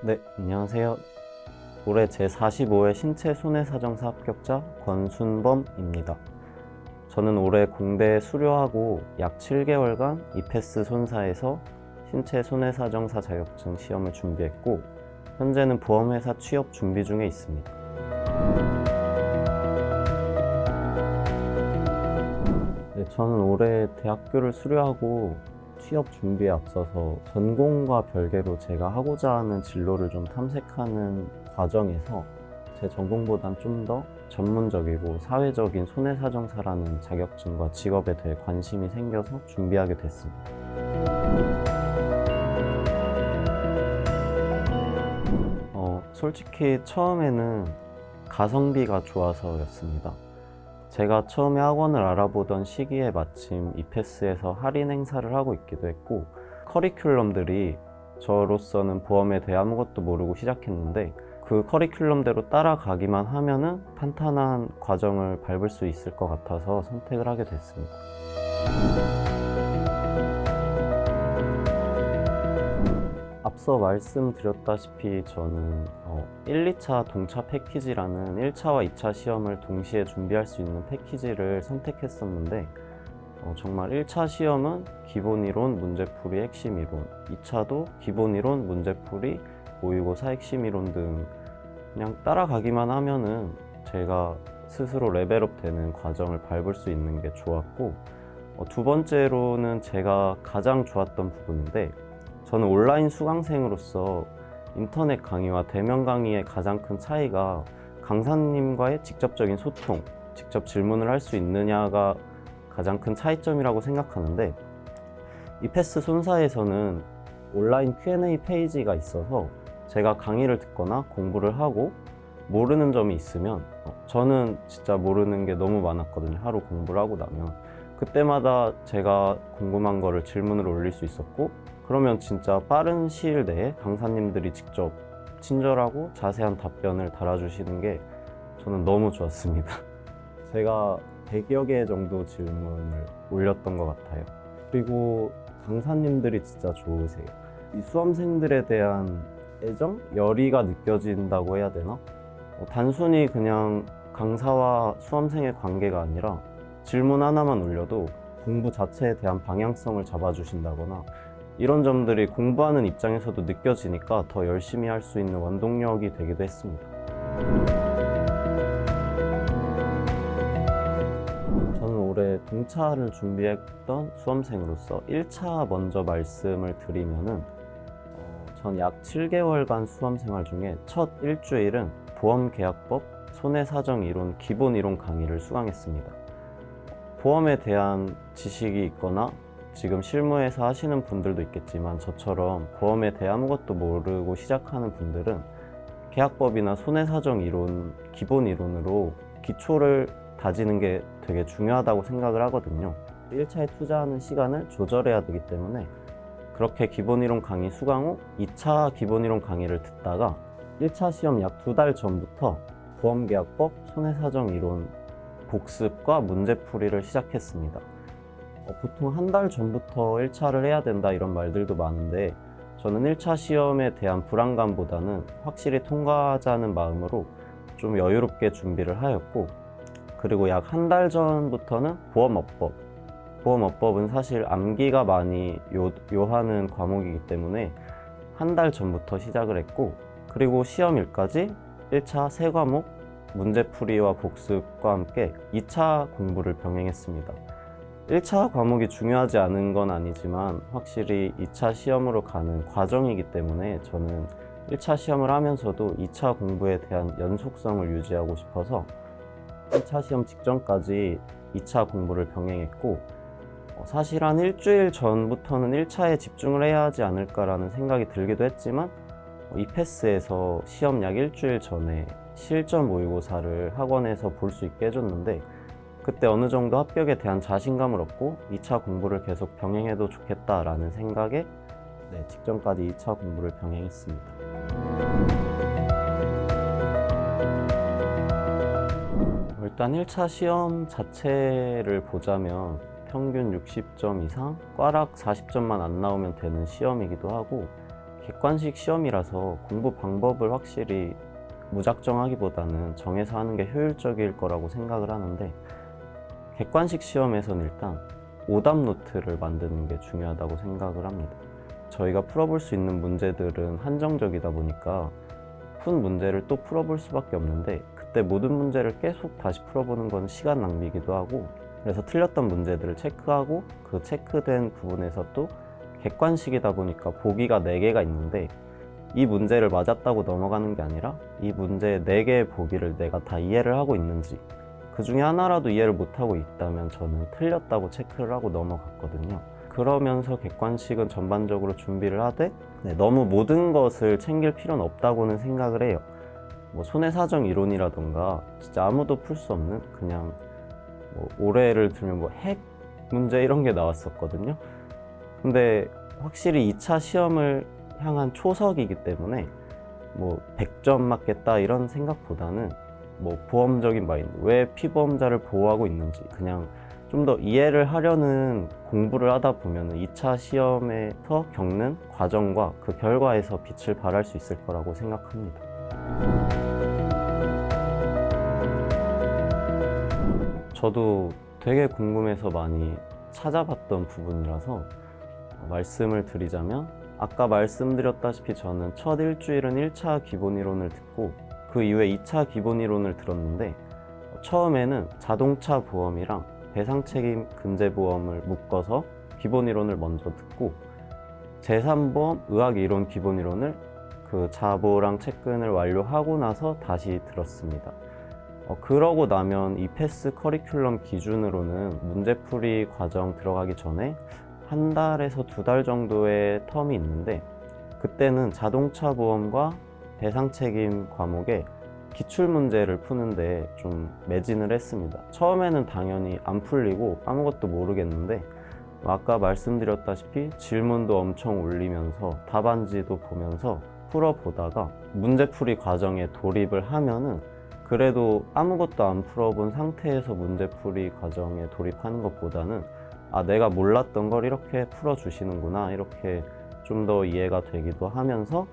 네, 안녕하세요. 올해 제45회 신체손해사정사 합격자 권순범입니다. 저는 올해 공대 수료하고 약 7개월간 이패스 손사에서 신체손해사정사 자격증 시험을 준비했고, 현재는 보험회사 취업 준비 중에 있습니다. 네, 저는 올해 대학교를 수료하고 취업 준비에 앞서서 전공과 별개로 제가 하고자 하는 진로를 좀 탐색하는 과정에서 제 전공보단 좀 더 전문적이고 사회적인 손해사정사라는 자격증과 직업에 대해 관심이 생겨서 준비하게 됐습니다. 솔직히 처음에는 가성비가 좋아서였습니다. 제가 처음에 학원을 알아보던 시기에 마침 이패스에서 할인 행사를 하고 있기도 했고, 커리큘럼들이 저로서는 보험에 대해 아무것도 모르고 시작했는데, 그 커리큘럼대로 따라가기만 하면은 탄탄한 과정을 밟을 수 있을 것 같아서 선택을 하게 됐습니다. 앞서 말씀드렸다시피 저는 1, 2차 동차 패키지라는 1차와 2차 시험을 동시에 준비할 수 있는 패키지를 선택했었는데, 정말 1차 시험은 기본 이론, 문제풀이, 핵심 이론, 2차도 기본 이론, 문제풀이, 모의고사, 핵심 이론 등 그냥 따라가기만 하면은 제가 스스로 레벨업 되는 과정을 밟을 수 있는 게 좋았고, 두 번째로는 제가 가장 좋았던 부분인데, 저는 온라인 수강생으로서 인터넷 강의와 대면 강의의 가장 큰 차이가 강사님과의 직접적인 소통, 직접 질문을 할 수 있느냐가 가장 큰 차이점이라고 생각하는데, 이패스 손사에서는 온라인 Q&A 페이지가 있어서 제가 강의를 듣거나 공부를 하고 모르는 점이 있으면, 저는 진짜 모르는 게 너무 많았거든요. 하루 공부를 하고 나면 그때마다 제가 궁금한 거를 질문을 올릴 수 있었고, 그러면 진짜 빠른 시일 내에 강사님들이 직접 친절하고 자세한 답변을 달아주시는 게 저는 너무 좋았습니다. 제가 100여 개 정도 질문을 올렸던 것 같아요. 그리고 강사님들이 진짜 좋으세요. 이 수험생들에 대한 애정? 열의가 느껴진다고 해야 되나? 단순히 그냥 강사와 수험생의 관계가 아니라 질문 하나만 올려도 공부 자체에 대한 방향성을 잡아주신다거나, 이런 점들이 공부하는 입장에서도 느껴지니까 더 열심히 할 수 있는 원동력이 되기도 했습니다. 저는 올해 동차를 준비했던 수험생으로서 1차 먼저 말씀을 드리면은, 전 약 7개월간 수험 생활 중에 첫 일주일은 보험계약법, 손해사정이론, 기본이론 강의를 수강했습니다. 보험에 대한 지식이 있거나 지금 실무에서 하시는 분들도 있겠지만, 저처럼 보험에 대해 아무것도 모르고 시작하는 분들은 계약법이나 손해사정 이론, 기본 이론으로 기초를 다지는 게 되게 중요하다고 생각을 하거든요. 1차에 투자하는 시간을 조절해야 되기 때문에 그렇게 기본 이론 강의 수강 후 2차 기본 이론 강의를 듣다가 1차 시험 약 2달 전부터 보험계약법, 손해사정 이론 복습과 문제풀이를 시작했습니다. 보통 한 달 전부터 1차를 해야 된다 이런 말들도 많은데, 저는 1차 시험에 대한 불안감보다는 확실히 통과하자는 마음으로 좀 여유롭게 준비를 하였고, 그리고 약 한 달 전부터는 보험업법. 보험업법은 사실 암기가 많이 요하는 과목이기 때문에 한 달 전부터 시작을 했고, 그리고 시험일까지 1차 3과목 문제풀이와 복습과 함께 2차 공부를 병행했습니다. 1차 과목이 중요하지 않은 건 아니지만 확실히 2차 시험으로 가는 과정이기 때문에 저는 1차 시험을 하면서도 2차 공부에 대한 연속성을 유지하고 싶어서 1차 시험 직전까지 2차 공부를 병행했고, 사실 한 일주일 전부터는 1차에 집중을 해야 하지 않을까라는 생각이 들기도 했지만, 이패스에서 시험 약 일주일 전에 실전 모의고사를 학원에서 볼 수 있게 해줬는데, 그때 어느 정도 합격에 대한 자신감을 얻고 2차 공부를 계속 병행해도 좋겠다라는 생각에 직전까지 2차 공부를 병행했습니다. 일단 1차 시험 자체를 보자면 평균 60점 이상, 꽈락 40점만 안 나오면 되는 시험이기도 하고, 객관식 시험이라서 공부 방법을 확실히 무작정하기보다는 정해서 하는 게 효율적일 거라고 생각을 하는데, 객관식 시험에서는 일단 오답 노트를 만드는 게 중요하다고 생각을 합니다. 저희가 풀어볼 수 있는 문제들은 한정적이다 보니까 푼 문제를 또 풀어볼 수밖에 없는데, 그때 모든 문제를 계속 다시 풀어보는 건 시간 낭비이기도 하고, 그래서 틀렸던 문제들을 체크하고 그 체크된 부분에서 또 객관식이다 보니까 보기가 4개가 있는데, 이 문제를 맞았다고 넘어가는 게 아니라 이 문제의 4개의 보기를 내가 다 이해를 하고 있는지, 그 중에 하나라도 이해를 못하고 있다면 저는 틀렸다고 체크를 하고 넘어갔거든요. 그러면서 객관식은 전반적으로 준비를 하되, 너무 모든 것을 챙길 필요는 없다고는 생각을 해요. 뭐 손해사정 이론이라던가 진짜 아무도 풀 수 없는, 그냥 뭐 올해를 들면 뭐 핵 문제 이런 게 나왔었거든요. 근데 확실히 2차 시험을 향한 초석이기 때문에 뭐 100점 맞겠다 이런 생각보다는 뭐 보험적인 마인드, 왜 피보험자를 보호하고 있는지 그냥 좀 더 이해를 하려는 공부를 하다 보면 2차 시험에서 겪는 과정과 그 결과에서 빛을 발할 수 있을 거라고 생각합니다. 저도 되게 궁금해서 많이 찾아봤던 부분이라서 말씀을 드리자면, 아까 말씀드렸다시피 저는 첫 일주일은 1차 기본이론을 듣고 그 이후에 2차 기본이론을 들었는데, 처음에는 자동차 보험이랑 배상책임 금제보험을 묶어서 기본이론을 먼저 듣고, 제3보험 의학이론 기본이론을 그 자보랑 채근을 완료하고 나서 다시 들었습니다. 그러고 나면 이패스 커리큘럼 기준으로는 문제풀이 과정 들어가기 전에 1달에서 2달 정도의 텀이 있는데, 그때는 자동차 보험과 배상책임 과목에 기출문제를 푸는데 좀 매진을 했습니다. 처음에는 당연히 안 풀리고 아무것도 모르겠는데, 아까 말씀드렸다시피 질문도 엄청 올리면서 답안지도 보면서 풀어보다가 문제풀이 과정에 돌입을 하면은, 그래도 아무것도 안 풀어본 상태에서 문제풀이 과정에 돌입하는 것보다는 내가 몰랐던 걸 이렇게 풀어주시는구나, 이렇게 좀 더 이해가 되기도 하면서,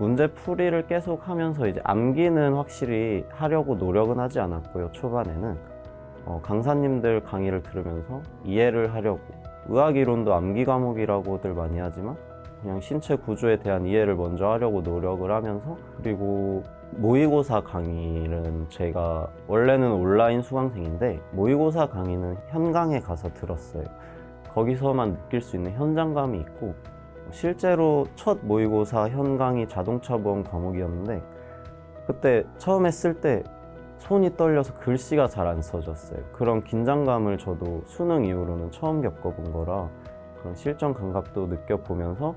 문제풀이를 계속 하면서 이제 암기는 확실히 하려고 노력은 하지 않았고요. 초반에는 강사님들 강의를 들으면서 이해를 하려고, 의학이론도 암기 과목이라고들 많이 하지만 그냥 신체 구조에 대한 이해를 먼저 하려고 노력을 하면서, 그리고 모의고사 강의는 제가 원래는 온라인 수강생인데 모의고사 강의는 현강에 가서 들었어요. 거기서만 느낄 수 있는 현장감이 있고, 실제로 첫 모의고사 현강이 자동차보험 과목이었는데, 그때 처음 했을 때 손이 떨려서 글씨가 잘 안 써졌어요. 그런 긴장감을 저도 수능 이후로는 처음 겪어본 거라 그런 실전 감각도 느껴보면서,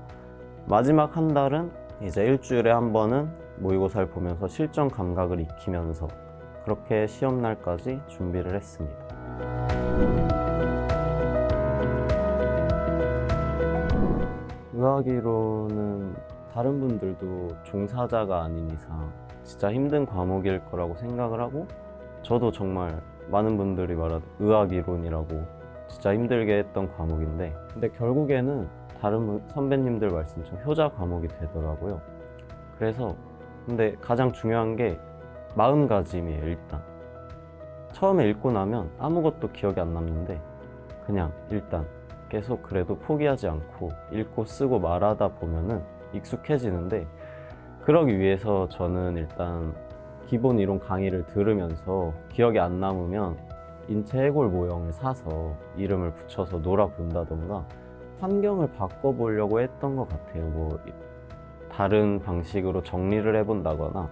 마지막 1달은 이제 일주일에 한 번은 모의고사를 보면서 실전 감각을 익히면서 그렇게 시험날까지 준비를 했습니다. 의학이론은 다른 분들도 종사자가 아닌 이상 진짜 힘든 과목일 거라고 생각을 하고, 저도 정말 많은 분들이 말하는 의학이론이라고 진짜 힘들게 했던 과목인데, 근데 결국에는 다른 선배님들 말씀처럼 효자 과목이 되더라고요. 그래서 근데 가장 중요한 게 마음가짐이에요. 일단 처음에 읽고 나면 아무것도 기억이 안 남는데, 그냥 일단 계속 그래도 포기하지 않고 읽고 쓰고 말하다 보면은 익숙해지는데, 그러기 위해서 저는 일단 기본 이론 강의를 들으면서 기억이 안 남으면 인체 해골 모형을 사서 이름을 붙여서 놀아본다던가 환경을 바꿔보려고 했던 것 같아요. 뭐 다른 방식으로 정리를 해본다거나.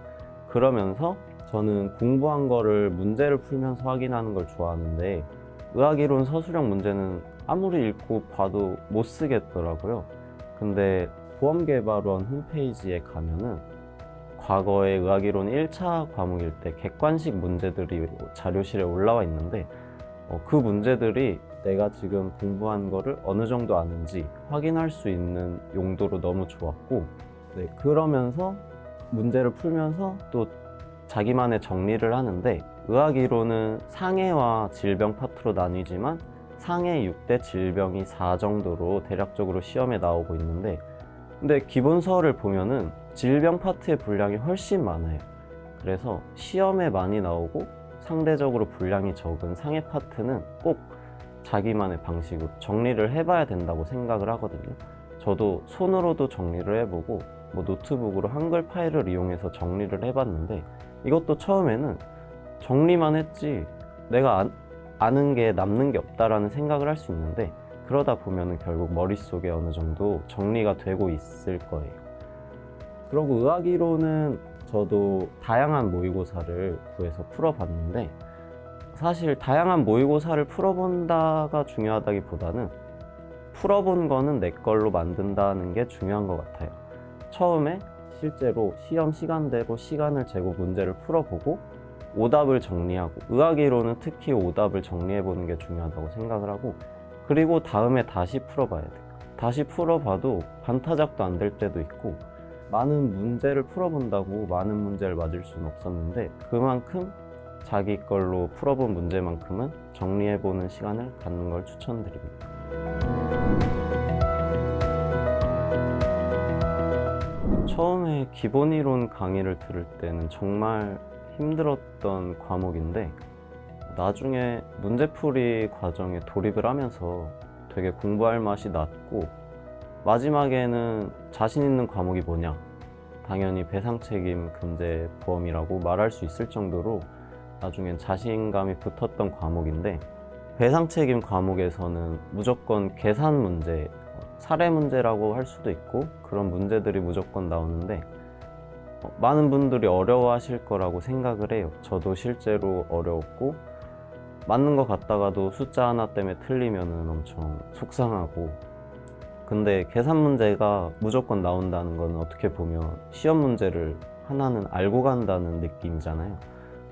그러면서 저는 공부한 거를 문제를 풀면서 확인하는 걸 좋아하는데, 의학이론 서술형 문제는 아무리 읽고 봐도 못 쓰겠더라고요. 근데 보험개발원 홈페이지에 가면은 과거에 의학이론 1차 과목일 때 객관식 문제들이 자료실에 올라와 있는데, 그 문제들이 내가 지금 공부한 거를 어느 정도 아는지 확인할 수 있는 용도로 너무 좋았고, 그러면서 문제를 풀면서 또 자기만의 정리를 하는데, 의학이론은 상해와 질병 파트로 나뉘지만 상해 6대 질병이 4 정도로 대략적으로 시험에 나오고 있는데, 근데 기본서를 보면은 질병 파트의 분량이 훨씬 많아요. 그래서 시험에 많이 나오고 상대적으로 분량이 적은 상해 파트는 꼭 자기만의 방식으로 정리를 해봐야 된다고 생각을 하거든요. 저도 손으로도 정리를 해보고 노트북으로 한글 파일을 이용해서 정리를 해봤는데, 이것도 처음에는 정리만 했지 내가 아는 게 남는 게 없다라는 생각을 할 수 있는데, 그러다 보면은 결국 머릿속에 어느 정도 정리가 되고 있을 거예요. 그리고 의학이론은 저도 다양한 모의고사를 구해서 풀어봤는데, 사실 다양한 모의고사를 풀어본다가 중요하다기보다는 풀어본 거는 내 걸로 만든다는 게 중요한 것 같아요. 처음에 실제로 시험 시간대로 시간을 재고 문제를 풀어보고 오답을 정리하고, 의학이론은 특히 오답을 정리해보는 게 중요하다고 생각을 하고, 그리고 다음에 다시 풀어봐야 돼요. 다시 풀어봐도 반타작도 안 될 때도 있고, 많은 문제를 풀어본다고 많은 문제를 맞을 수는 없었는데, 그만큼 자기 걸로 풀어본 문제만큼은 정리해보는 시간을 갖는 걸 추천드립니다. 처음에 기본이론 강의를 들을 때는 정말 힘들었던 과목인데, 나중에 문제풀이 과정에 돌입을 하면서 되게 공부할 맛이 났고, 마지막에는 자신 있는 과목이 뭐냐? 당연히 배상책임 금제보험이라고 말할 수 있을 정도로 나중엔 자신감이 붙었던 과목인데, 배상책임 과목에서는 무조건 계산 문제, 사례 문제라고 할 수도 있고 그런 문제들이 무조건 나오는데, 많은 분들이 어려워하실 거라고 생각을 해요. 저도 실제로 어려웠고, 맞는 것 같다가도 숫자 하나 때문에 틀리면은 엄청 속상하고, 근데 계산 문제가 무조건 나온다는 건 어떻게 보면 시험 문제를 하나는 알고 간다는 느낌이잖아요.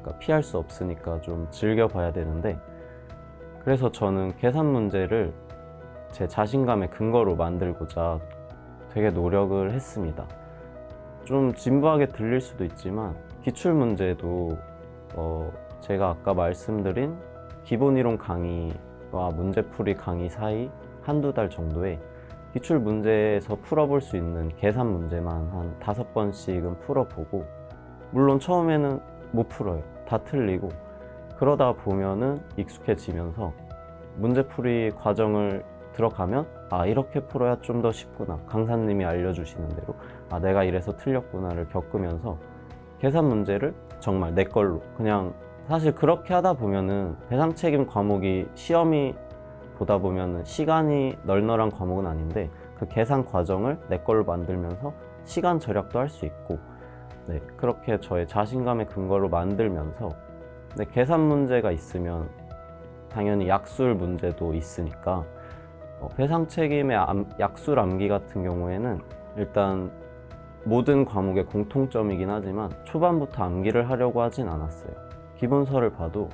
그러니까 피할 수 없으니까 좀 즐겨봐야 되는데, 그래서 저는 계산 문제를 제 자신감의 근거로 만들고자 되게 노력을 했습니다. 좀 진부하게 들릴 수도 있지만 기출문제도 제가 아까 말씀드린 기본이론 강의와 문제풀이 강의 사이 한두 달 정도에 기출문제에서 풀어볼 수 있는 계산 문제만 한 5번씩은 풀어보고, 물론 처음에는 못 풀어요. 다 틀리고. 그러다 보면은 익숙해지면서 문제풀이 과정을 들어가면 이렇게 풀어야 좀 더 쉽구나, 강사님이 알려주시는 대로 내가 이래서 틀렸구나를 겪으면서 계산 문제를 정말 내 걸로, 그냥 사실 그렇게 하다 보면은 배상책임 과목이 시험이 보다 보면은 시간이 널널한 과목은 아닌데, 그 계산 과정을 내 걸로 만들면서 시간 절약도 할 수 있고, 그렇게 저의 자신감의 근거로 만들면서, 계산 문제가 있으면 당연히 약술 문제도 있으니까, 배상책임의 약술 암기 같은 경우에는 일단 모든 과목의 공통점이긴 하지만 초반부터 암기를 하려고 하진 않았어요. 기본서를 봐도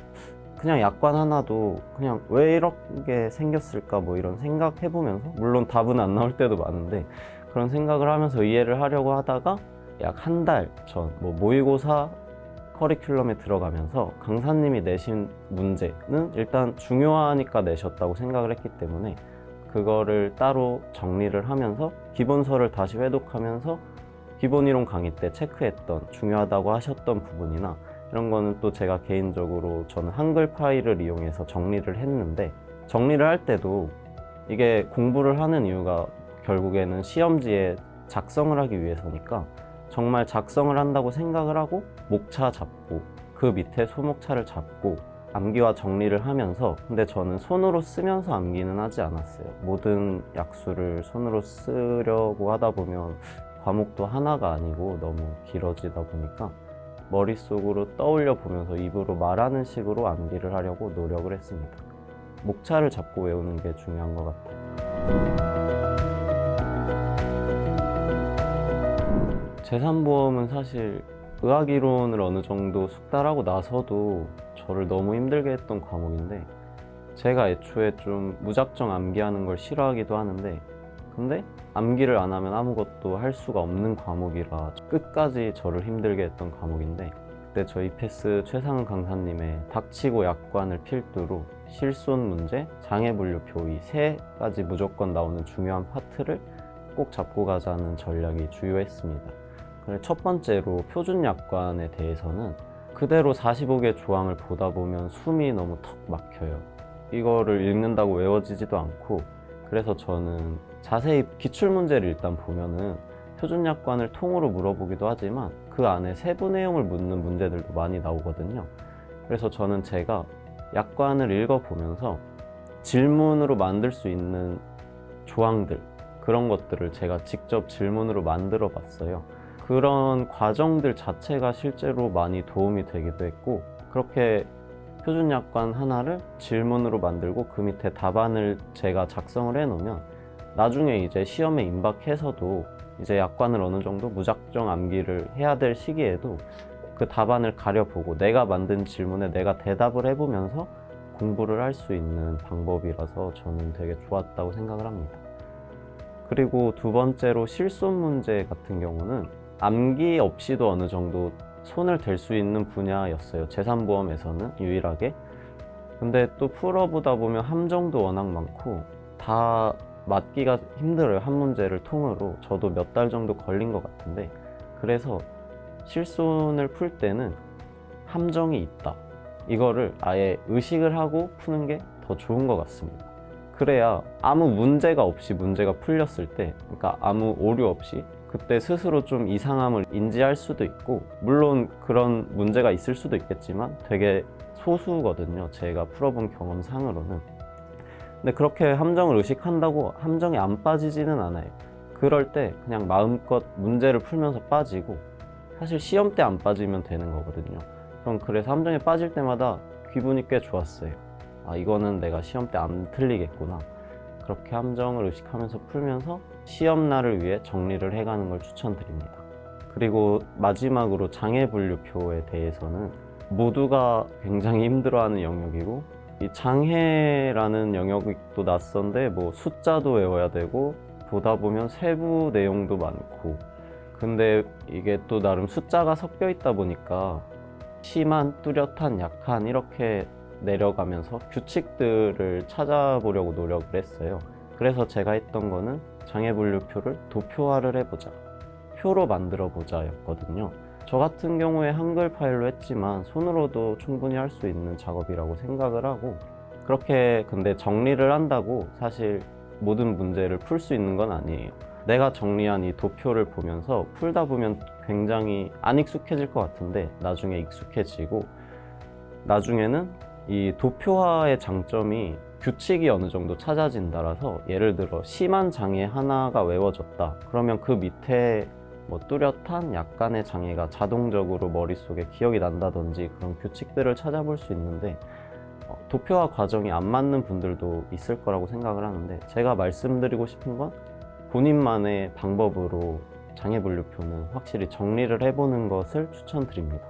그냥 약관 하나도 그냥 왜 이렇게 생겼을까 이런 생각해보면서, 물론 답은 안 나올 때도 많은데 그런 생각을 하면서 이해를 하려고 하다가 약 한 달 전 모의고사 커리큘럼에 들어가면서 강사님이 내신 문제는 일단 중요하니까 내셨다고 생각을 했기 때문에 그거를 따로 정리를 하면서 기본서를 다시 회독하면서 기본이론 강의 때 체크했던 중요하다고 하셨던 부분이나 이런 거는 또 제가 개인적으로 저는 한글 파일을 이용해서 정리를 했는데, 정리를 할 때도 이게 공부를 하는 이유가 결국에는 시험지에 작성을 하기 위해서니까 정말 작성을 한다고 생각을 하고 목차 잡고 그 밑에 소목차를 잡고 암기와 정리를 하면서, 근데 저는 손으로 쓰면서 암기는 하지 않았어요. 모든 약수를 손으로 쓰려고 하다 보면 과목도 하나가 아니고 너무 길어지다 보니까 머릿속으로 떠올려 보면서 입으로 말하는 식으로 암기를 하려고 노력을 했습니다. 목차를 잡고 외우는 게 중요한 것 같아요. 재산보험은 사실 의학이론을 어느 정도 숙달하고 나서도 저를 너무 힘들게 했던 과목인데, 제가 애초에 좀 무작정 암기하는 걸 싫어하기도 하는데, 근데 암기를 안 하면 아무것도 할 수가 없는 과목이라 끝까지 저를 힘들게 했던 과목인데, 그때 저희 패스 최상은 강사님의 닥치고 약관을 필두로 실손 문제, 장애분류표 이 세 가지 무조건 나오는 중요한 파트를 꼭 잡고 가자는 전략이 주요했습니다. 그리고 첫 번째로 표준 약관에 대해서는 그대로 45개 조항을 보다 보면 숨이 너무 턱 막혀요. 이거를 읽는다고 외워지지도 않고, 그래서 저는 자세히 기출문제를 일단 보면은 표준 약관을 통으로 물어보기도 하지만 그 안에 세부 내용을 묻는 문제들도 많이 나오거든요. 그래서 저는 제가 약관을 읽어보면서 질문으로 만들 수 있는 조항들, 그런 것들을 제가 직접 질문으로 만들어 봤어요. 그런 과정들 자체가 실제로 많이 도움이 되기도 했고, 그렇게 표준 약관 하나를 질문으로 만들고 그 밑에 답안을 제가 작성을 해 놓으면 나중에 이제 시험에 임박해서도 이제 약관을 어느 정도 무작정 암기를 해야 될 시기에도 그 답안을 가려보고 내가 만든 질문에 내가 대답을 해보면서 공부를 할 수 있는 방법이라서 저는 되게 좋았다고 생각을 합니다. 그리고 두 번째로 실손 문제 같은 경우는 암기 없이도 어느 정도 손을 댈 수 있는 분야였어요. 재산보험에서는 유일하게. 근데 또 풀어보다 보면 함정도 워낙 많고 다 맞기가 힘들어요. 한 문제를 통으로. 저도 몇 달 정도 걸린 것 같은데, 그래서 실손을 풀 때는 함정이 있다, 이거를 아예 의식을 하고 푸는 게 더 좋은 것 같습니다. 그래야 아무 문제가 없이 문제가 풀렸을 때, 그러니까 아무 오류 없이 그때 스스로 좀 이상함을 인지할 수도 있고, 물론 그런 문제가 있을 수도 있겠지만 되게 소수거든요, 제가 풀어본 경험상으로는. 근데 그렇게 함정을 의식한다고 함정에 안 빠지지는 않아요. 그럴 때 그냥 마음껏 문제를 풀면서 빠지고, 사실 시험 때 안 빠지면 되는 거거든요. 전 그래서 함정에 빠질 때마다 기분이 꽤 좋았어요. 아, 이거는 내가 시험 때 안 틀리겠구나. 그렇게 함정을 의식하면서 풀면서 시험날을 위해 정리를 해가는 걸 추천드립니다. 그리고 마지막으로 장애분류표에 대해서는 모두가 굉장히 힘들어하는 영역이고, 이 장애라는 영역이 또 낯선데 뭐 숫자도 외워야 되고 보다 보면 세부 내용도 많고, 근데 이게 또 나름 숫자가 섞여 있다 보니까 심한, 뚜렷한, 약한 이렇게 내려가면서 규칙들을 찾아보려고 노력을 했어요. 그래서 제가 했던 거는 장애분류표를 도표화를 해보자, 표로 만들어보자 였거든요. 저 같은 경우에 한글 파일로 했지만 손으로도 충분히 할 수 있는 작업이라고 생각을 하고, 그렇게 근데 정리를 한다고 사실 모든 문제를 풀 수 있는 건 아니에요. 내가 정리한 이 도표를 보면서 풀다 보면 굉장히 안 익숙해질 것 같은데 나중에 익숙해지고, 나중에는 이 도표화의 장점이 규칙이 어느 정도 찾아진다라서, 예를 들어 심한 장애 하나가 외워졌다 그러면 그 밑에 뭐 뚜렷한 약간의 장애가 자동적으로 머릿속에 기억이 난다든지 그런 규칙들을 찾아볼 수 있는데, 도표화 과정이 안 맞는 분들도 있을 거라고 생각을 하는데, 제가 말씀드리고 싶은 건 본인만의 방법으로 장애분류표는 확실히 정리를 해보는 것을 추천드립니다.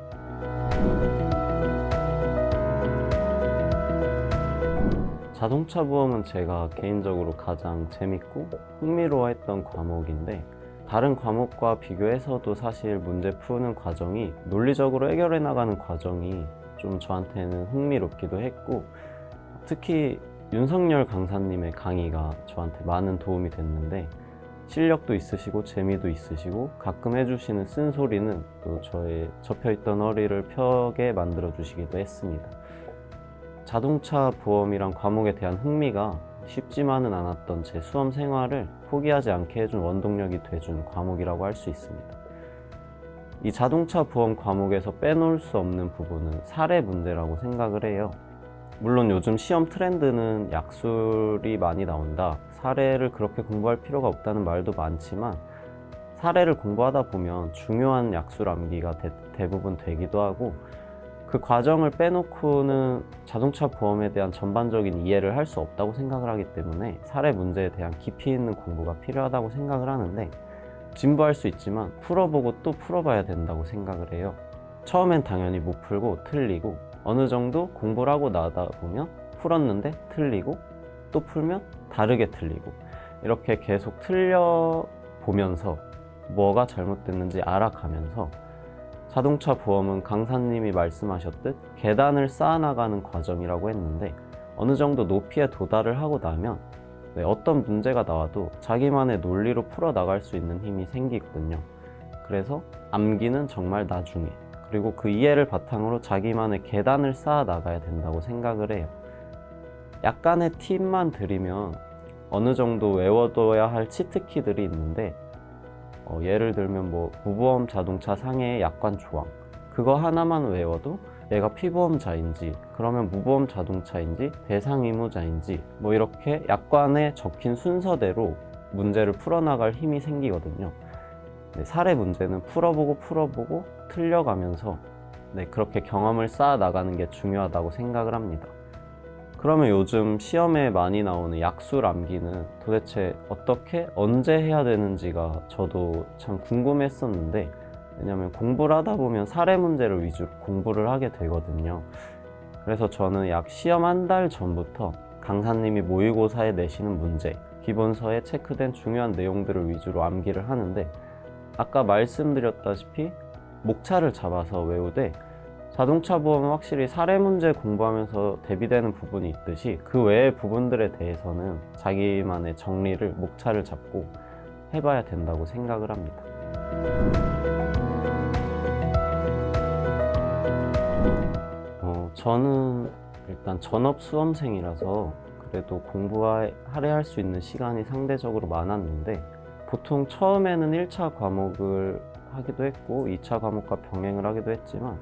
자동차 보험은 제가 개인적으로 가장 재밌고 흥미로워했던 과목인데, 다른 과목과 비교해서도 사실 문제 푸는 과정이, 논리적으로 해결해 나가는 과정이 좀 저한테는 흥미롭기도 했고, 특히 윤석열 강사님의 강의가 저한테 많은 도움이 됐는데, 실력도 있으시고 재미도 있으시고 가끔 해주시는 쓴소리는 또 저의 접혀있던 허리를 펴게 만들어 주시기도 했습니다. 자동차 보험이란 과목에 대한 흥미가 쉽지만은 않았던 제 수험 생활을 포기하지 않게 해준 원동력이 돼준 과목이라고 할 수 있습니다. 이 자동차 보험 과목에서 빼놓을 수 없는 부분은 사례 문제라고 생각을 해요. 물론 요즘 시험 트렌드는 약술이 많이 나온다, 사례를 그렇게 공부할 필요가 없다는 말도 많지만, 사례를 공부하다 보면 중요한 약술 암기가 대부분 되기도 하고, 그 과정을 빼놓고는 자동차 보험에 대한 전반적인 이해를 할 수 없다고 생각을 하기 때문에 사례 문제에 대한 깊이 있는 공부가 필요하다고 생각을 하는데, 진부할 수 있지만 풀어보고 또 풀어봐야 된다고 생각을 해요. 처음엔 당연히 못 풀고 틀리고, 어느 정도 공부를 하고 나다 보면 풀었는데 틀리고, 또 풀면 다르게 틀리고, 이렇게 계속 틀려보면서 뭐가 잘못됐는지 알아가면서 자동차 보험은 강사님이 말씀하셨듯 계단을 쌓아나가는 과정이라고 했는데 어느 정도 높이에 도달을 하고 나면 어떤 문제가 나와도 자기만의 논리로 풀어나갈 수 있는 힘이 생기거든요. 그래서 암기는 정말 나중에, 그리고 그 이해를 바탕으로 자기만의 계단을 쌓아나가야 된다고 생각을 해요. 약간의 팁만 드리면 어느 정도 외워둬야 할 치트키들이 있는데 예를 들면 무보험 자동차 상해의 약관 조항, 그거 하나만 외워도 내가 피보험자인지, 그러면 무보험 자동차인지, 대상 의무자인지 이렇게 약관에 적힌 순서대로 문제를 풀어나갈 힘이 생기거든요. 사례 문제는 풀어보고 틀려가면서 그렇게 경험을 쌓아 나가는 게 중요하다고 생각을 합니다. 그러면 요즘 시험에 많이 나오는 약술 암기는 도대체 어떻게 언제 해야 되는지가 저도 참 궁금했었는데, 왜냐면 공부를 하다 보면 사례 문제를 위주로 공부를 하게 되거든요. 그래서 저는 약 시험 한 달 전부터 강사님이 모의고사에 내시는 문제, 기본서에 체크된 중요한 내용들을 위주로 암기를 하는데, 아까 말씀드렸다시피 목차를 잡아서 외우되 자동차 보험은 확실히 사례 문제 공부하면서 대비되는 부분이 있듯이 그 외의 부분들에 대해서는 자기만의 정리를, 목차를 잡고 해봐야 된다고 생각을 합니다. 저는 일단 전업 수험생이라서 그래도 공부하려 할 수 있는 시간이 상대적으로 많았는데, 보통 처음에는 1차 과목을 하기도 했고 2차 과목과 병행을 하기도 했지만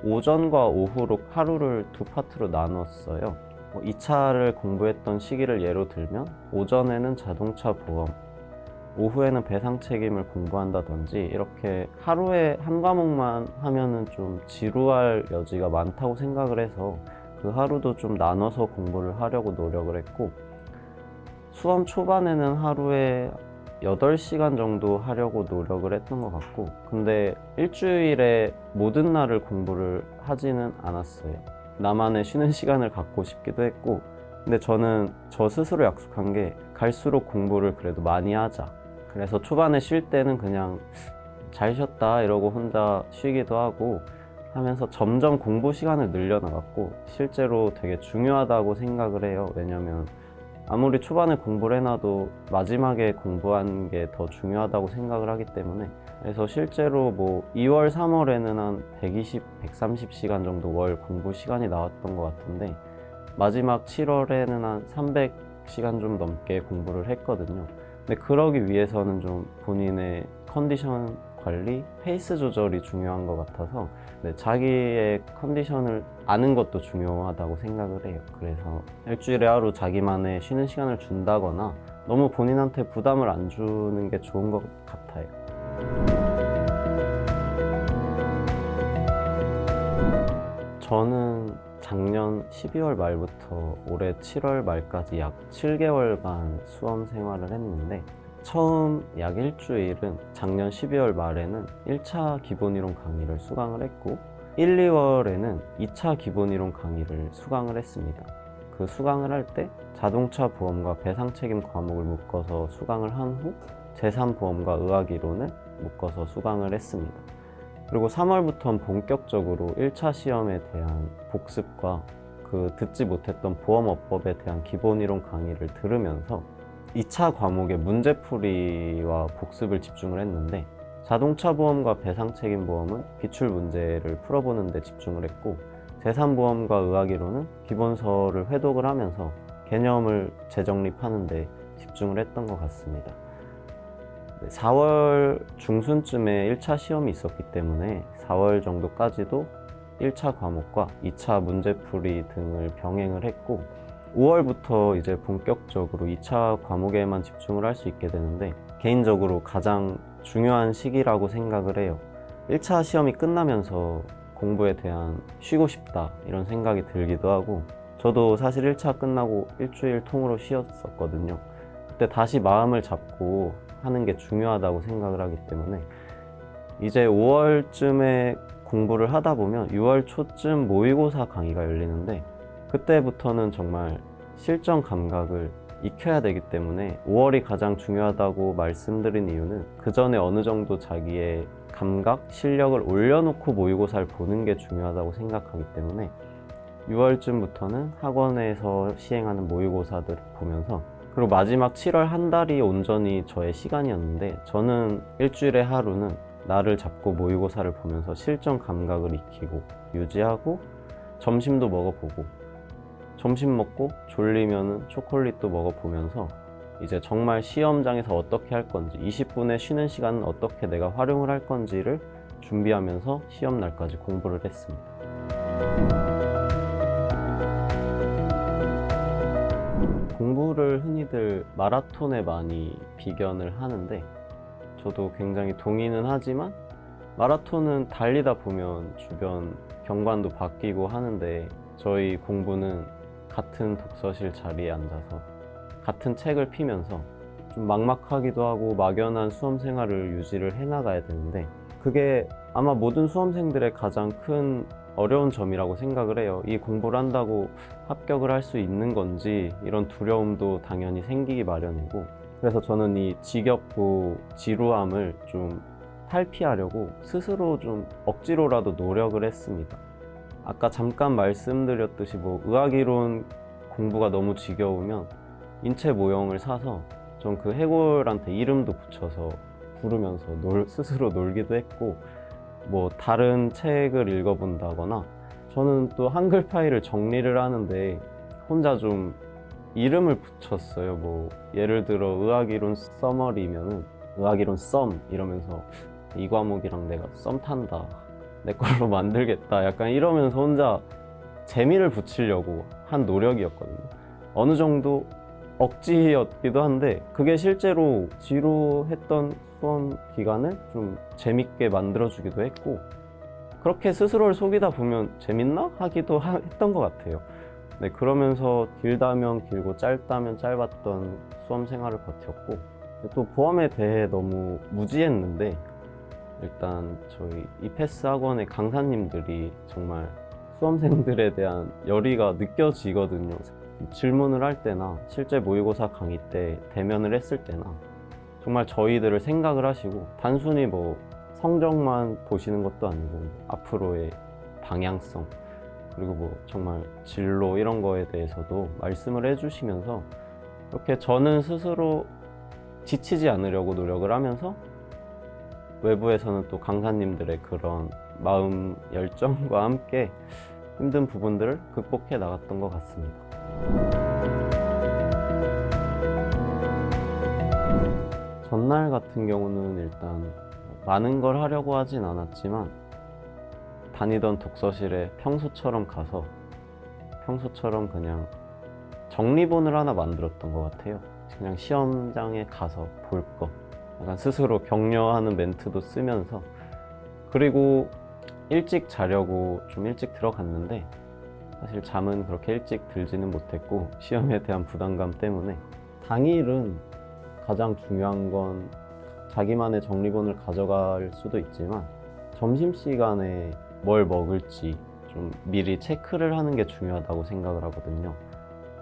오전과 오후로 하루를 두 파트로 나눴어요. 2차를 공부했던 시기를 예로 들면 오전에는 자동차 보험, 오후에는 배상 책임을 공부한다든지 이렇게 하루에 한 과목만 하면은 좀 지루할 여지가 많다고 생각을 해서 그 하루도 좀 나눠서 공부를 하려고 노력을 했고, 수험 초반에는 하루에 8시간 정도 하려고 노력을 했던 것 같고, 근데 일주일에 모든 날을 공부를 하지는 않았어요. 나만의 쉬는 시간을 갖고 싶기도 했고, 근데 저는 저 스스로 약속한 게 갈수록 공부를 그래도 많이 하자. 그래서 초반에 쉴 때는 그냥 잘 쉬었다 이러고 혼자 쉬기도 하고 하면서 점점 공부 시간을 늘려나갔고, 실제로 되게 중요하다고 생각을 해요. 왜냐면 아무리 초반에 공부를 해놔도 마지막에 공부하는 게 더 중요하다고 생각을 하기 때문에, 그래서 실제로 2월, 3월에는 한 120, 130시간 정도 월 공부 시간이 나왔던 것 같은데, 마지막 7월에는 한 300시간 좀 넘게 공부를 했거든요. 근데 그러기 위해서는 좀 본인의 컨디션 관리, 페이스 조절이 중요한 것 같아서 자기의 컨디션을 아는 것도 중요하다고 생각을 해요. 그래서 일주일에 하루 자기만의 쉬는 시간을 준다거나 너무 본인한테 부담을 안 주는 게 좋은 것 같아요. 저는 작년 12월 말부터 올해 7월 말까지 약 7개월간 수험 생활을 했는데, 처음 약 일주일은 작년 12월 말에는 1차 기본이론 강의를 수강을 했고 1, 2월에는 2차 기본이론 강의를 수강을 했습니다. 그 수강을 할 때 자동차 보험과 배상 책임 과목을 묶어서 수강을 한 후 제3보험과 의학이론을 묶어서 수강을 했습니다. 그리고 3월부터는 본격적으로 1차 시험에 대한 복습과 그 듣지 못했던 보험업법에 대한 기본이론 강의를 들으면서 2차 과목의 문제풀이와 복습을 집중을 했는데, 자동차 보험과 배상 책임 보험은 기출 문제를 풀어보는 데 집중을 했고, 제3보험과 의학이론은 기본서를 회독을 하면서 개념을 재정립하는 데 집중을 했던 것 같습니다. 4월 중순쯤에 1차 시험이 있었기 때문에 4월 정도까지도 1차 과목과 2차 문제풀이 등을 병행을 했고, 5월부터 이제 본격적으로 2차 과목에만 집중을 할 수 있게 되는데, 개인적으로 가장 중요한 시기라고 생각을 해요. 1차 시험이 끝나면서 공부에 대한 쉬고 싶다 이런 생각이 들기도 하고, 저도 사실 1차 끝나고 일주일 통으로 쉬었었거든요. 그때 다시 마음을 잡고 하는 게 중요하다고 생각을 하기 때문에, 이제 5월쯤에 공부를 하다 보면 6월 초쯤 모의고사 강의가 열리는데, 그때부터는 정말 실전 감각을 익혀야 되기 때문에 5월이 가장 중요하다고 말씀드린 이유는 그 전에 어느 정도 자기의 감각, 실력을 올려놓고 모의고사를 보는 게 중요하다고 생각하기 때문에 6월쯤부터는 학원에서 시행하는 모의고사들을 보면서, 그리고 마지막 7월 한 달이 온전히 저의 시간이었는데, 저는 일주일에 하루는 나를 잡고 모의고사를 보면서 실전 감각을 익히고 유지하고, 점심도 먹어보고, 점심 먹고 졸리면은 초콜릿도 먹어보면서 이제 정말 시험장에서 어떻게 할 건지, 20분의 쉬는 시간은 어떻게 내가 활용을 할 건지를 준비하면서 시험 날까지 공부를 했습니다. 공부를 흔히들 마라톤에 많이 비견을 하는데, 저도 굉장히 동의는 하지만 마라톤은 달리다 보면 주변 경관도 바뀌고 하는데, 저희 공부는 같은 독서실 자리에 앉아서 같은 책을 피면서 좀 막막하기도 하고 막연한 수험 생활을 유지를 해나가야 되는데, 그게 아마 모든 수험생들의 가장 큰 어려운 점이라고 생각을 해요. 이 공부를 한다고 합격을 할 수 있는 건지, 이런 두려움도 당연히 생기기 마련이고, 그래서 저는 이 지겹고 지루함을 좀 탈피하려고 스스로 좀 억지로라도 노력을 했습니다. 아까 잠깐 말씀드렸듯이 의학이론 공부가 너무 지겨우면 인체 모형을 사서 전 그 해골한테 이름도 붙여서 부르면서 스스로 놀기도 했고, 다른 책을 읽어본다거나, 저는 또 한글 파일을 정리를 하는데 혼자 좀 이름을 붙였어요. 예를 들어 의학이론 서머리면은 의학이론 썸 이러면서 이 과목이랑 내가 썸 탄다, 내 걸로 만들겠다, 약간 이러면서 혼자 재미를 붙이려고 한 노력이었거든요. 어느 정도 억지였기도 한데, 그게 실제로 지루했던 수험 기간을 좀 재밌게 만들어주기도 했고, 그렇게 스스로를 속이다 보면 재밌나? 하기도 했던 것 같아요. 네, 그러면서 길다면 길고 짧다면 짧았던 수험 생활을 버텼고, 또 보험에 대해 너무 무지했는데, 일단 저희 이패스 학원의 강사님들이 정말 수험생들에 대한 열의가 느껴지거든요. 질문을 할 때나 실제 모의고사 강의 때 대면을 했을 때나 정말 저희들을 생각을 하시고, 단순히 성적만 보시는 것도 아니고 앞으로의 방향성, 그리고 정말 진로 이런 거에 대해서도 말씀을 해주시면서, 이렇게 저는 스스로 지치지 않으려고 노력을 하면서 외부에서는 또 강사님들의 그런 마음 열정과 함께 힘든 부분들을 극복해 나갔던 것 같습니다. 전날 같은 경우는 일단 많은 걸 하려고 하진 않았지만, 다니던 독서실에 평소처럼 가서 평소처럼 그냥 정리본을 하나 만들었던 것 같아요. 그냥 시험장에 가서 볼 거, 약간 스스로 격려하는 멘트도 쓰면서, 그리고 일찍 자려고 좀 일찍 들어갔는데 사실 잠은 그렇게 일찍 들지는 못했고, 시험에 대한 부담감 때문에. 당일은 가장 중요한 건 자기만의 정리본을 가져갈 수도 있지만, 점심시간에 뭘 먹을지 좀 미리 체크를 하는 게 중요하다고 생각을 하거든요.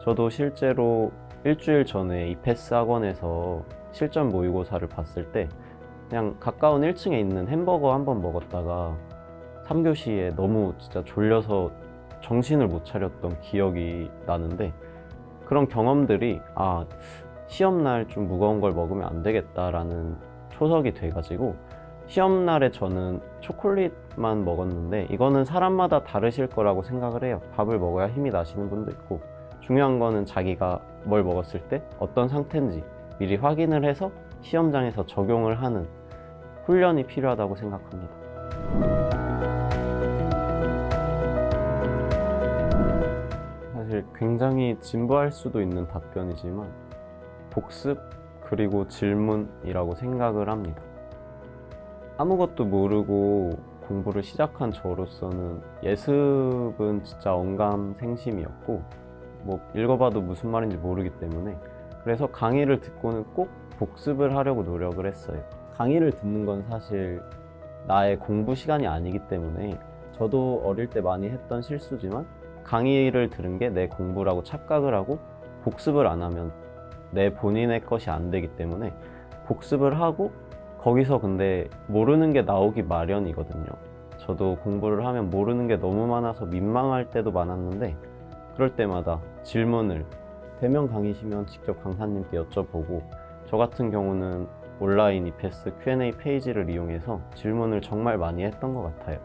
저도 실제로 일주일 전에 이패스 학원에서 실전 모의고사를 봤을 때 그냥 가까운 1층에 있는 햄버거 한번 먹었다가 3교시에 너무 진짜 졸려서 정신을 못 차렸던 기억이 나는데, 그런 경험들이 시험날 좀 무거운 걸 먹으면 안 되겠다라는 초석이 돼가지고, 시험날에 저는 초콜릿만 먹었는데, 이거는 사람마다 다르실 거라고 생각을 해요. 밥을 먹어야 힘이 나시는 분도 있고, 중요한 거는 자기가 뭘 먹었을 때 어떤 상태인지 미리 확인을 해서 시험장에서 적용을 하는 훈련이 필요하다고 생각합니다. 사실 굉장히 진부할 수도 있는 답변이지만, 복습 그리고 질문이라고 생각을 합니다. 아무것도 모르고 공부를 시작한 저로서는 예습은 진짜 언감생심이었고, 읽어봐도 무슨 말인지 모르기 때문에, 그래서 강의를 듣고는 꼭 복습을 하려고 노력을 했어요. 강의를 듣는 건 사실 나의 공부 시간이 아니기 때문에, 저도 어릴 때 많이 했던 실수지만 강의를 들은 게 내 공부라고 착각을 하고 복습을 안 하면 내 본인의 것이 안 되기 때문에, 복습을 하고 거기서 근데 모르는 게 나오기 마련이거든요. 저도 공부를 하면 모르는 게 너무 많아서 민망할 때도 많았는데 그럴 때마다 질문을 대면 강의시면 직접 강사님께 여쭤보고 저 같은 경우는 온라인 이패스 Q&A 페이지를 이용해서 질문을 정말 많이 했던 것 같아요.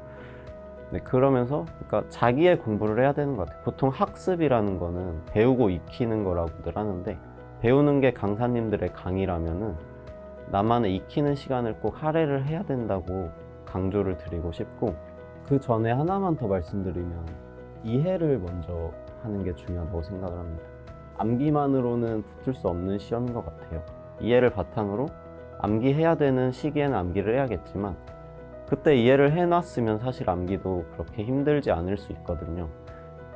네, 그러면서 그러니까 자기의 공부를 해야 되는 것 같아요. 보통 학습이라는 거는 배우고 익히는 거라고들 하는데 배우는 게 강사님들의 강의라면은 나만의 익히는 시간을 꼭 할애를 해야 된다고 강조를 드리고 싶고 그 전에 하나만 더 말씀드리면 이해를 먼저 하는 게 중요하다고 생각을 합니다. 암기만으로는 붙을 수 없는 시험인 것 같아요. 이해를 바탕으로 암기해야 되는 시기에는 암기를 해야겠지만 그때 이해를 해놨으면 사실 암기도 그렇게 힘들지 않을 수 있거든요.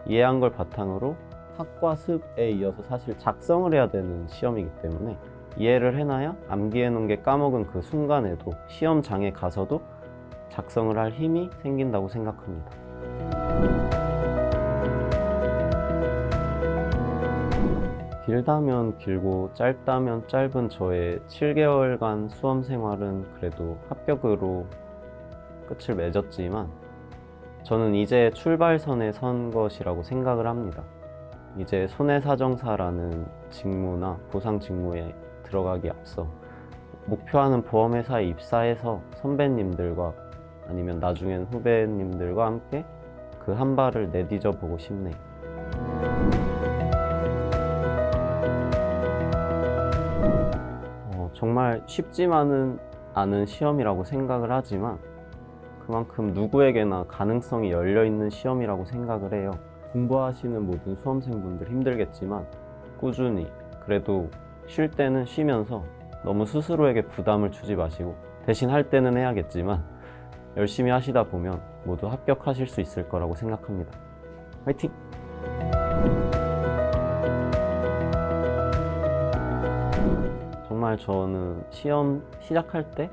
이해한 걸 바탕으로 학과 습에 이어서 사실 작성을 해야 되는 시험이기 때문에 이해를 해놔야 암기해 놓은 게 까먹은 그 순간에도 시험장에 가서도 작성을 할 힘이 생긴다고 생각합니다. 길다면 길고 짧다면 짧은 저의 7개월간 수험 생활은 그래도 합격으로 끝을 맺었지만 저는 이제 출발선에 선 것이라고 생각을 합니다. 이제 손해사정사라는 직무나 보상 직무에 들어가기 앞서 목표하는 보험회사에 입사해서 선배님들과 아니면 나중엔 후배님들과 함께 그 한 발을 내디뎌 보고 싶네요. 정말 쉽지만은 않은 시험이라고 생각을 하지만 그만큼 누구에게나 가능성이 열려있는 시험이라고 생각을 해요. 공부하시는 모든 수험생분들 힘들겠지만 꾸준히 그래도 쉴 때는 쉬면서 너무 스스로에게 부담을 주지 마시고 대신 할 때는 해야겠지만 열심히 하시다 보면 모두 합격하실 수 있을 거라고 생각합니다. 화이팅! 정말 저는 시험 시작할 때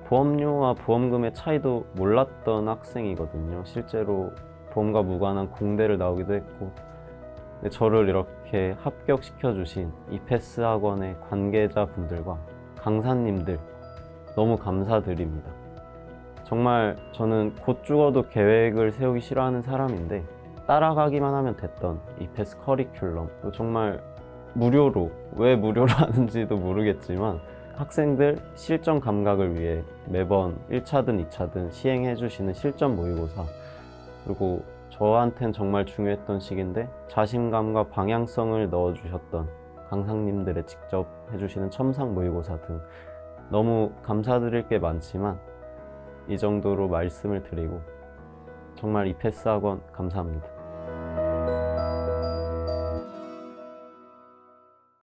보험료와 보험금의 차이도 몰랐던 학생이거든요. 실제로 보험과 무관한 공대를 나오기도 했고 근데 저를 이렇게 합격시켜 주신 이패스 학원의 관계자분들과 강사님들 너무 감사드립니다. 정말 저는 곧 죽어도 계획을 세우기 싫어하는 사람인데 따라가기만 하면 됐던 이패스 커리큘럼 정말 무료로 왜 무료로 하는지도 모르겠지만 학생들 실전 감각을 위해 매번 1차든 2차든 시행해 주시는 실전 모의고사 그리고 저한텐 정말 중요했던 시기인데 자신감과 방향성을 넣어주셨던 강사님들의 직접 해주시는 첨삭 모의고사 등 너무 감사드릴 게 많지만 이 정도로 말씀을 드리고 정말 이패스 학원 감사합니다.